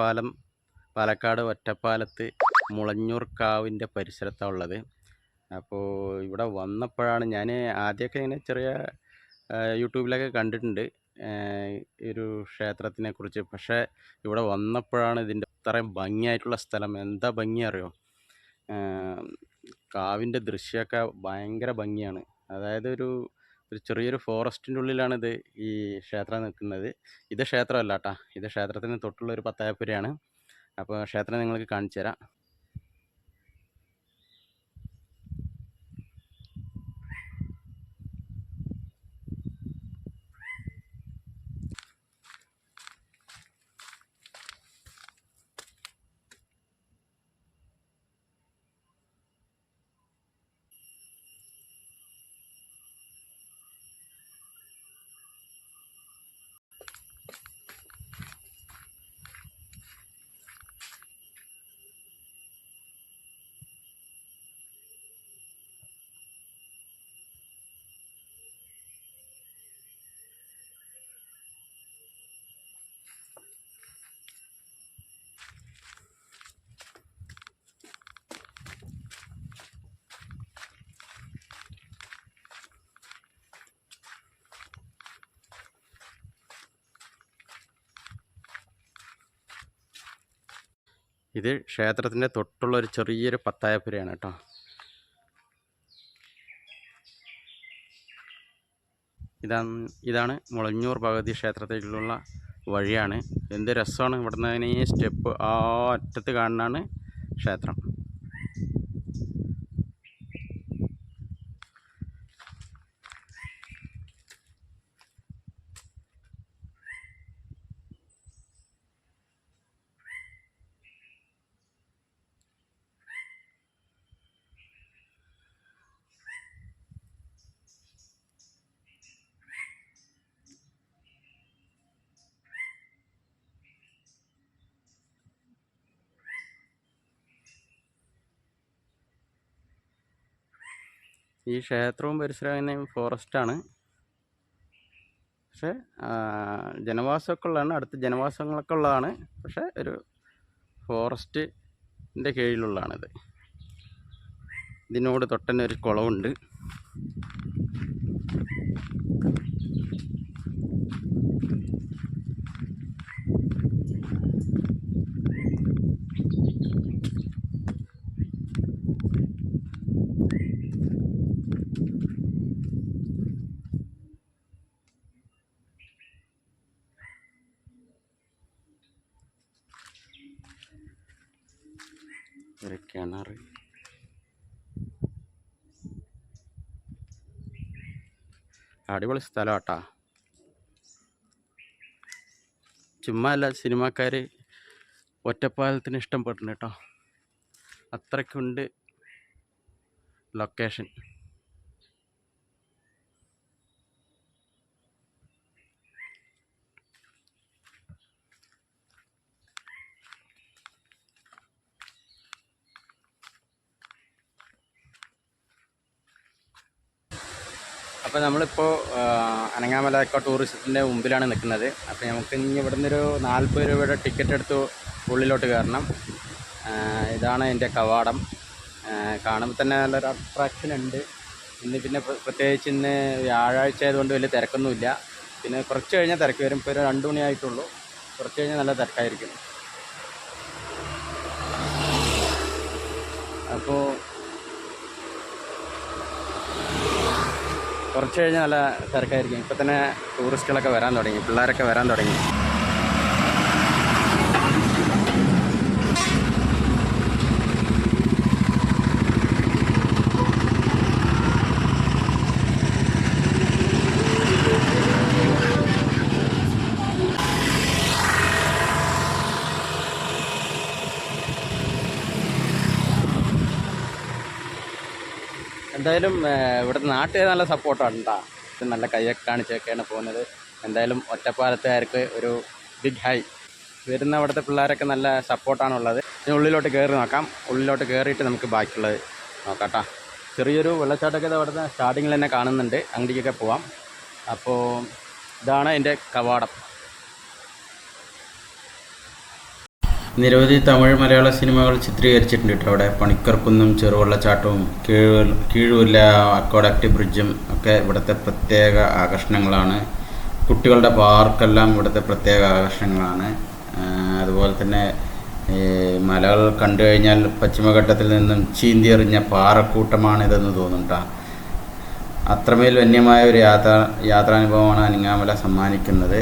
ഒറ്റപ്പാലം, പാലക്കാട് ഒറ്റപ്പാലത്ത് മുളഞ്ഞൂർ കാവിൻ്റെ പരിസരത്താണ് ഉള്ളത്. അപ്പോൾ ഇവിടെ വന്നപ്പോഴാണ് ഞാൻ ആദ്യമൊക്കെ ഇങ്ങനെ ചെറിയ യൂട്യൂബിലൊക്കെ കണ്ടിട്ടുണ്ട് ഒരു ക്ഷേത്രത്തിനെ കുറിച്ച്. പക്ഷേ ഇവിടെ വന്നപ്പോഴാണ് ഇതിൻ്റെ അത്രയും ഭംഗിയായിട്ടുള്ള സ്ഥലം. എന്താ ഭംഗി അറിയോ? കാവിൻ്റെ ദൃശ്യമൊക്കെ ഭയങ്കര ഭംഗിയാണ്. അതായത് ഒരു ചെറിയൊരു ഫോറസ്റ്റിൻ്റെ ഉള്ളിലാണിത് ഈ ക്ഷേത്രം നിൽക്കുന്നത്. ഇത് ക്ഷേത്രമല്ല കേട്ടോ, ഇത് ക്ഷേത്രത്തിന് തൊട്ടുള്ള ഒരു പത്തായപ്പുരയാണ്. അപ്പോൾ ക്ഷേത്രം നിങ്ങൾക്ക് കാണിച്ചു തരാം. ഇത് ക്ഷേത്രത്തിൻ്റെ തൊട്ടുള്ള ഒരു ചെറിയൊരു പത്തായപ്പുരയാണ് കേട്ടോ. ഇതാണ് മുളഞ്ഞൂർ ഭഗവതി ക്ഷേത്രത്തിലുള്ള വഴിയാണ്. എന്ത് രസമാണ്! ഇവിടുന്ന് ഈ സ്റ്റെപ്പ് ആ അറ്റത്ത് കാണുന്നതാണ് ക്ഷേത്രം. ഈ ക്ഷേത്രവും പരിസരവും തന്നെ ഫോറസ്റ്റാണ്. പക്ഷേ ജനവാസമൊക്കെ ഉള്ളതാണ്, അടുത്ത ജനവാസങ്ങളൊക്കെ ഉള്ളതാണ്. പക്ഷേ ഒരു ഫോറസ്റ്റിൻ്റെ കീഴിലുള്ളതാണിത്. ഇതിനോട് തൊട്ടന്നെ ഒരു കുളമുണ്ട്. ഒരു കിണർ. അടിപൊളി സ്ഥലം കേട്ടോ. ചുമ്മാ അല്ല, സിനിമാക്കാർ ഒറ്റപ്പാലത്തിന് ഇഷ്ടപ്പെടുന്നു കേട്ടോ. അത്രയ്ക്കുണ്ട് ലൊക്കേഷൻ. അപ്പോൾ നമ്മളിപ്പോൾ അനങ്ങാമല എക്കോ ടൂറിസത്തിൻ്റെ മുമ്പിലാണ് നിൽക്കുന്നത്. അപ്പോൾ നമുക്ക് ഇനി ഇവിടെ നിന്നൊരു 40 രൂപയുടെ ടിക്കറ്റ് എടുത്ത് ഉള്ളിലോട്ട് കയറണം. ഇതാണ് എൻ്റെ കവാടം. കാണുമ്പോൾ തന്നെ നല്ലൊരു അട്രാക്ഷൻ ഉണ്ട്. പിന്നെ പ്രത്യേകിച്ച് ഇന്ന് വ്യാഴാഴ്ച ആയതുകൊണ്ട് വലിയ തിരക്കൊന്നുമില്ല. പിന്നെ കുറച്ച് കഴിഞ്ഞാൽ തിരക്ക് വരും. ഇപ്പോൾ ഒരു 2 മണിയായിട്ടുള്ളൂ. കുറച്ച് കഴിഞ്ഞാൽ നല്ല തിരക്കായിരിക്കും. അപ്പോൾ കുറച്ച് കഴിഞ്ഞാൽ നല്ല തിരക്കായിരിക്കും. ഇപ്പം തന്നെ ടൂറിസ്റ്റുകളൊക്കെ വരാൻ തുടങ്ങി, പിള്ളേരൊക്കെ വരാൻ തുടങ്ങി. എന്തായാലും ഇവിടുത്തെ നാട്ടുകാർ നല്ല സപ്പോർട്ടാണ് കേട്ടോ. നല്ല കൈയൊക്കെ കാണിച്ചൊക്കെയാണ് പോകുന്നത്. എന്തായാലും ഒറ്റപ്പാലത്തുകാർക്ക് ഒരു ബിഗ് ഹൈ. വരുന്ന അവിടുത്തെ പിള്ളേരൊക്കെ നല്ല സപ്പോർട്ടാണുള്ളത്. ഇനി ഉള്ളിലോട്ട് കയറി നോക്കാം. ഉള്ളിലോട്ട് കയറിയിട്ട് നമുക്ക് ബാക്കിയുള്ളത് നോക്കാം കേട്ടോ. ചെറിയൊരു വെള്ളച്ചാട്ടമൊക്കെ അവിടുത്തെ സ്റ്റാർട്ടിങ്ങിൽ തന്നെ കാണുന്നുണ്ട്. അങ്ങോട്ടേക്കൊക്കെ പോവാം. അപ്പോൾ ഇതാണ് എൻ്റെ കവാടം. നിരവധി തമിഴ് മലയാള സിനിമകൾ ചിത്രീകരിച്ചിട്ടുണ്ട് കേട്ടോ അവിടെ. പണിക്കർക്കുന്നും ചെറുവള്ളച്ചാട്ടവും കീഴൂരിലെ അക്വാഡക്റ്റ് ബ്രിഡ്ജും ഒക്കെ ഇവിടുത്തെ പ്രത്യേക ആകർഷണങ്ങളാണ്. കുട്ടികളുടെ പാർക്കെല്ലാം ഇവിടുത്തെ പ്രത്യേക ആകർഷണങ്ങളാണ്. അതുപോലെ തന്നെ മലകൾ കണ്ടു കഴിഞ്ഞാൽ പശ്ചിമഘട്ടത്തിൽ നിന്നും ചീന്തിയെറിഞ്ഞ പാറക്കൂട്ടമാണ് ഇതെന്ന് തോന്നുന്നുണ്ടാ. അത്രമേൽ വന്യമായ ഒരു യാത്രാനുഭവമാണ് അനങ്ങാമല സമ്മാനിക്കുന്നത്.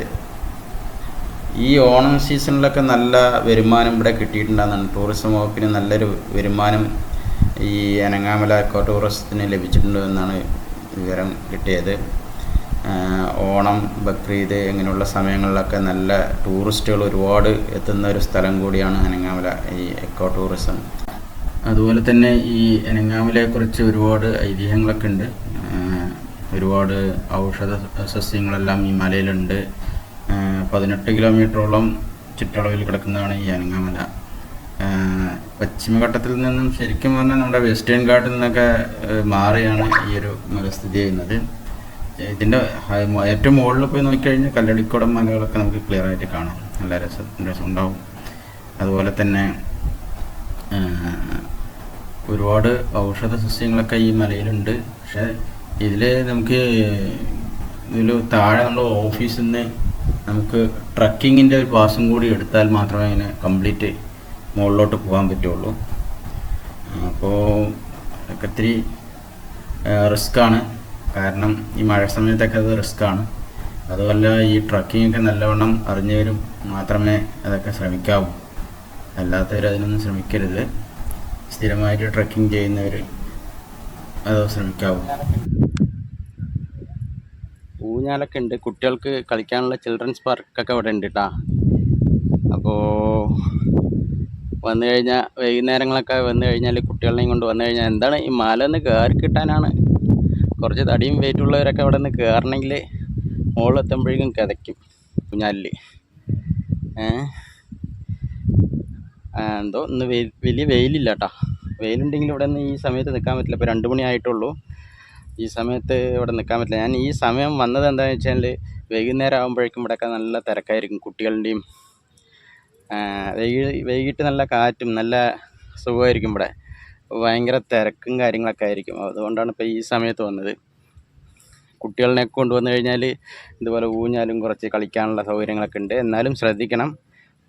ഈ ഓണം സീസണിലൊക്കെ നല്ല വരുമാനം ഇവിടെ കിട്ടിയിട്ടുണ്ടെന്നാണ് ടൂറിസം വകുപ്പിന് നല്ലൊരു വരുമാനം ഈ അനങ്ങാമല എക്കോ ടൂറിസത്തിന് ലഭിച്ചിട്ടുണ്ട് എന്നാണ് വിവരം കിട്ടിയത്. ഓണം, ബക്രീദ് ഇങ്ങനെയുള്ള സമയങ്ങളിലൊക്കെ നല്ല ടൂറിസ്റ്റുകൾ ഒരുപാട് എത്തുന്ന ഒരു സ്ഥലം കൂടിയാണ് അനങ്ങാമല ഈ എക്കോ ടൂറിസം. അതുപോലെ തന്നെ ഈ അനങ്ങാമലയെക്കുറിച്ച് ഒരുപാട് ഐതിഹ്യങ്ങളൊക്കെ ഉണ്ട്. ഒരുപാട് ഔഷധ സസ്യങ്ങളെല്ലാം ഈ മലയിലുണ്ട്. 18 കിലോമീറ്ററോളം ചുറ്റളവിൽ കിടക്കുന്നതാണ് ഈ അനങ്ങാമല. പശ്ചിമഘട്ടത്തിൽ നിന്നും ശരിക്കും പറഞ്ഞാൽ നമ്മുടെ വെസ്റ്റേൺ ഘാട്ടിൽ നിന്നൊക്കെ മാറിയാണ് ഈ ഒരു മല സ്ഥിതി ചെയ്യുന്നത്. ഇതിൻ്റെ ഏറ്റവും മുകളിൽ പോയി നോക്കിക്കഴിഞ്ഞാൽ കല്ലടിക്കുടം മലകളൊക്കെ നമുക്ക് ക്ലിയർ ആയിട്ട് കാണാം. നല്ല രസം ഉണ്ടാവും. അതുപോലെ തന്നെ ഒരുപാട് ഔഷധ സസ്യങ്ങളൊക്കെ ഈ മലയിലുണ്ട്. പക്ഷേ ഇതിൽ നമുക്ക് താഴെ നമ്മുടെ ഓഫീസിൽ നിന്ന് നമുക്ക് ട്രക്കിങ്ങിൻ്റെ ഒരു പാസും കൂടി എടുത്താൽ മാത്രമേ അതിനെ കംപ്ലീറ്റ് മുകളിലോട്ട് പോകാൻ പറ്റുള്ളൂ. അപ്പോൾ അതൊക്കെ ഇത്തിരി റിസ്ക്കാണ്. കാരണം ഈ മഴ സമയത്തൊക്കെ അത് റിസ്ക്കാണ്. അതുമല്ല ഈ ട്രക്കിങ്ങൊക്കെ നല്ലവണ്ണം അറിഞ്ഞവരും മാത്രമേ അതൊക്കെ ശ്രമിക്കാവൂ. അല്ലാത്തവർ അതിനൊന്നും ശ്രമിക്കരുത്. സ്ഥിരമായിട്ട് ട്രക്കിംഗ് ചെയ്യുന്നവർ അത് ശ്രമിക്കാവൂ. ഊഞ്ഞാലൊക്കെ ഉണ്ട്. കുട്ടികൾക്ക് കളിക്കാനുള്ള ചിൽഡ്രൻസ് പാർക്കൊക്കെ ഇവിടെ ഉണ്ട് കേട്ടോ. അപ്പോൾ വന്നു കഴിഞ്ഞാൽ വൈകുന്നേരങ്ങളൊക്കെ വന്നു കഴിഞ്ഞാൽ കുട്ടികളെയും കൊണ്ട് വന്നു കഴിഞ്ഞാൽ എന്താണ് ഈ മല ഒന്ന് കയറി കിട്ടാനാണ്. കുറച്ച് തടിയും വെയിറ്റുള്ളവരൊക്കെ അവിടെ നിന്ന് കയറണമെങ്കിൽ മുകളിലെത്തുമ്പോഴേക്കും കിതയ്ക്കും ഊഞ്ഞാലിൽ. എന്തോ ഇന്ന് വലിയ വെയിലില്ല കേട്ടോ. വെയിലുണ്ടെങ്കിൽ ഇവിടെ നിന്ന് ഈ സമയത്ത് നിൽക്കാൻ പറ്റില്ല. ഇപ്പോൾ 2 മണി ആയിട്ടുള്ളൂ. ഈ സമയത്ത് ഇവിടെ നിൽക്കാൻ പറ്റില്ല. ഞാൻ ഈ സമയം വന്നത് എന്താണെന്ന് വെച്ചാൽ വൈകുന്നേരം ആകുമ്പോഴേക്കും ഇവിടെയൊക്കെ നല്ല തിരക്കായിരിക്കും. കുട്ടികളുടെയും വൈകിട്ട് നല്ല കാറ്റും നല്ല സുഖമായിരിക്കും. ഇവിടെ ഭയങ്കര തിരക്കും കാര്യങ്ങളൊക്കെ ആയിരിക്കും. അതുകൊണ്ടാണ് ഇപ്പോൾ ഈ സമയത്ത് വന്നത്. കുട്ടികളെ കൊണ്ടുവന്നു കഴിഞ്ഞാൽ ഇതുപോലെ ഊഞ്ഞാലും കുറച്ച് കളിക്കാനുള്ള സൗകര്യങ്ങളൊക്കെ ഉണ്ട്. എന്നാലും ശ്രദ്ധിക്കണം,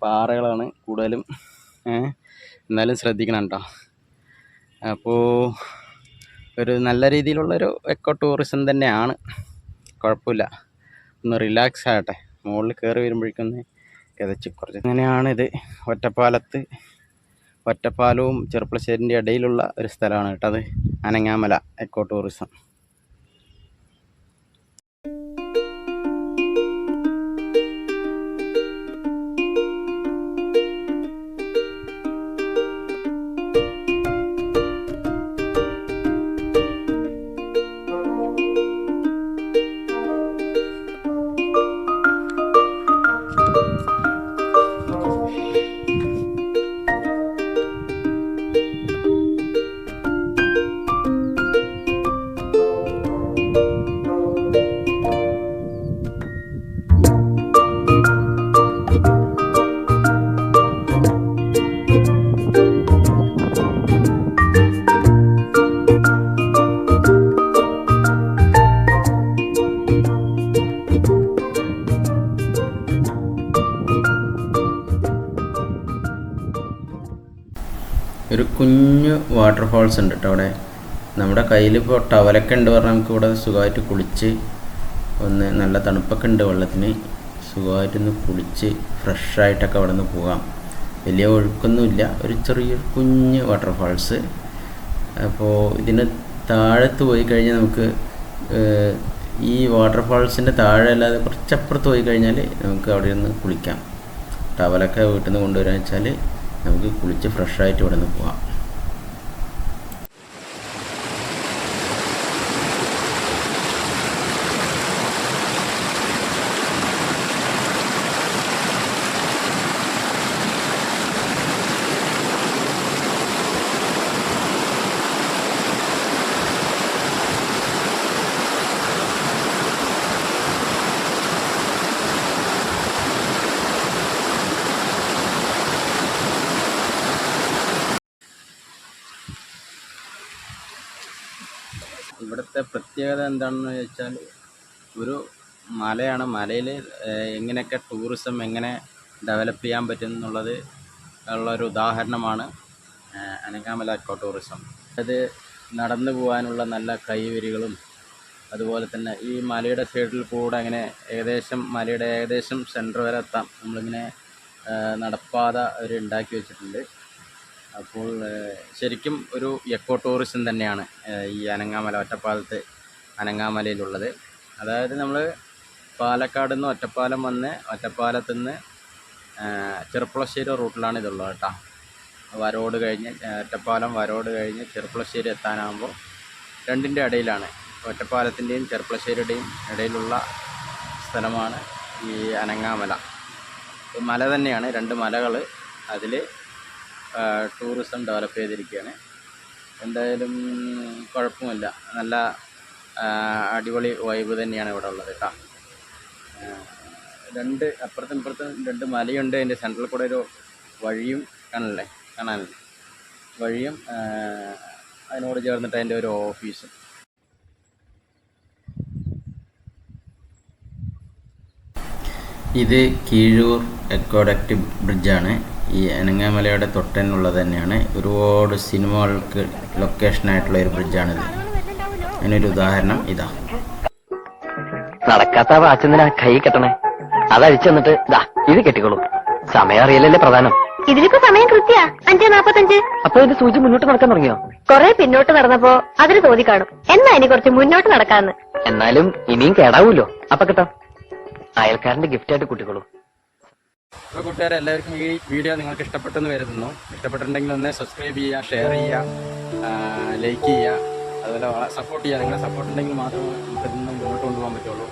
പാറകളാണ് കൂടുതലും. എന്നാലും ശ്രദ്ധിക്കണം കേട്ടോ. അപ്പോൾ ഒരു നല്ല രീതിയിലുള്ളൊരു എക്കോ ടൂറിസം തന്നെയാണ്. കുഴപ്പമില്ല. ഒന്ന് റിലാക്സ് ആകട്ടെ. മുകളിൽ കയറി വരുമ്പോഴേക്കൊന്ന് കിതച്ച് കുറച്ച്. അങ്ങനെയാണിത്. ഒറ്റപ്പാലവും ചെറുപ്പളശ്ശേരിൻ്റെ ഇടയിലുള്ള ഒരു സ്ഥലമാണ് കേട്ടോ അത്, അനങ്ങാമല എക്കോ ടൂറിസം. ഒരു കുഞ്ഞു വാട്ടർഫാൾസ് ഉണ്ട് കേട്ടോ അവിടെ. നമ്മുടെ കയ്യിലിപ്പോൾ ടവലൊക്കെ ഉണ്ട് പറഞ്ഞാൽ നമുക്ക് ഇവിടെ സുഖമായിട്ട് കുളിച്ച് ഒന്ന് നല്ല തണുപ്പൊക്കെ ഉണ്ട് വെള്ളത്തിന്. സുഖമായിട്ടൊന്ന് കുളിച്ച് ഫ്രഷായിട്ടൊക്കെ അവിടെ നിന്ന് പോകാം. വലിയ ഒഴുക്കൊന്നുമില്ല. ഒരു ചെറിയൊരു കുഞ്ഞ് വാട്ടർഫാൾസ്. അപ്പോൾ ഇതിന് താഴത്ത് പോയി കഴിഞ്ഞാൽ നമുക്ക് ഈ വാട്ടർഫാൾസിൻ്റെ താഴെ അല്ലാതെ കുറച്ചപ്പുറത്ത് പോയി കഴിഞ്ഞാൽ നമുക്ക് അവിടെ നിന്ന് കുളിക്കാം. ടവലൊക്കെ വീട്ടിൽ നിന്ന് കൊണ്ടുവരാന്ന് വെച്ചാൽ നമുക്ക് കുളിച്ച് ഫ്രഷായിട്ട് ഇവിടെ നിന്ന് പോകാം. ഇവിടുത്തെ പ്രത്യേകത എന്താണെന്ന് വെച്ചാൽ ഒരു മലയാണ്. മലയിൽ എങ്ങനെയൊക്കെ ടൂറിസം എങ്ങനെ ഡെവലപ്പ് ചെയ്യാൻ പറ്റും എന്നുള്ളത് ഉള്ളൊരു ഉദാഹരണമാണ് അനങ്ങാമല എക്കോ ടൂറിസം. അത് നടന്നു പോകാനുള്ള നല്ല കൈവരികളും അതുപോലെ തന്നെ ഈ മലയുടെ സൈഡിൽ കൂടെ അങ്ങനെ മലയുടെ ഏകദേശം സെൻറ്റർ വരെ എത്താം. നമ്മളിങ്ങനെ നടപ്പാത അവർ ഉണ്ടാക്കി വെച്ചിട്ടുണ്ട്. അപ്പോൾ ശരിക്കും ഒരു എക്കോ ടൂറിസം തന്നെയാണ് ഈ അനങ്ങാമല ഒറ്റപ്പാലത്ത് അനങ്ങാമലയിലുള്ളത്. അതായത് നമ്മൾ പാലക്കാട് നിന്ന് ഒറ്റപ്പാലം വന്ന് ഒറ്റപ്പാലത്ത് നിന്ന് ചെർപ്പുളശ്ശേരി റൂട്ടിലാണ് ഇതുള്ളത് കേട്ടോ. വരോട് കഴിഞ്ഞ് ഒറ്റപ്പാലം വരോട് കഴിഞ്ഞ് ചെർപ്പുളശ്ശേരി എത്താനാകുമ്പോൾ രണ്ടിൻ്റെ ഇടയിലാണ്, ഒറ്റപ്പാലത്തിൻ്റെയും ചെർപ്പുളശ്ശേരിയുടെയും ഇടയിലുള്ള സ്ഥലമാണ് ഈ അനങ്ങാമല. മല തന്നെയാണ്, 2 മലകൾ. അതിൽ ടൂറിസം ഡെവലപ്പ് ചെയ്തിരിക്കുകയാണ്. എന്തായാലും കുഴപ്പമില്ല, നല്ല അടിപൊളി വൈബ് തന്നെയാണ് ഇവിടെ ഉള്ളത് കേട്ടോ. 2 അപ്പുറത്തും ഇപ്പുറത്തും 2 മലയുണ്ട്. അതിൻ്റെ സെൻട്രൽ കൂടെ ഒരു വഴിയും കാണാനല്ലേ വഴിയും അതിനോട് ചേർന്നിട്ട് അതിൻ്റെ ഒരു ഓഫീസും. ഇത് കീഴൂർ എക്കോഡക്റ്റ് ബ്രിഡ്ജാണ്. ഈ അനങ്ങാമലയുടെ തൊട്ടനുള്ളത് തന്നെയാണ്. ഒരുപാട് സിനിമകൾക്ക് ലൊക്കേഷനായിട്ടുള്ള ഒരു ബ്രിഡ്ജാണിത്. അതിനൊരു ഉദാഹരണം ഇതാ. നടക്കാത്ത വാച്ചെന്തിനാ കൈ കെട്ടണേ? അതഴിച്ചു തന്നിട്ട് ഇത് കെട്ടിക്കോളൂ. സമയം അറിയില്ലല്ലേ പ്രധാനം. ഇതിലിപ്പോ സമയം കൃത്യ 5:45. അപ്പൊ ഇതിന്റെ സൂചി മുന്നോട്ട് നടക്കാൻ തുടങ്ങിയോ? കൊറേ പിന്നോട്ട് നടന്നപ്പോ അതിന് തോന്നി കാണും. എന്നാ ഇനി കുറച്ച് മുന്നോട്ട് നടക്കാന്ന്. എന്നാലും ഇനിയും കേടാവൂലോ. അപ്പൊ കിട്ടാം, അയൽക്കാരന്റെ ഗിഫ്റ്റ് ആയിട്ട് കൂട്ടിക്കോളൂ. അപ്പോൾ കൂട്ടുകാരെ, എല്ലാവർക്കും ഈ വീഡിയോ നിങ്ങൾക്ക് ഇഷ്ടപ്പെട്ടെന്ന് വരുന്നു. ഇഷ്ടപ്പെട്ടിട്ടുണ്ടെങ്കിൽ ഒന്ന് സബ്സ്ക്രൈബ് ചെയ്യുക, ഷെയർ ചെയ്യുക, ലൈക്ക് ചെയ്യുക, അതുപോലെ സപ്പോർട്ട് ചെയ്യുക. നിങ്ങളുടെ സപ്പോർട്ട് ഉണ്ടെങ്കിൽ മാത്രമേ നമുക്ക് ഇതൊന്നും മുന്നോട്ട് കൊണ്ടുപോകാൻ പറ്റുള്ളൂ.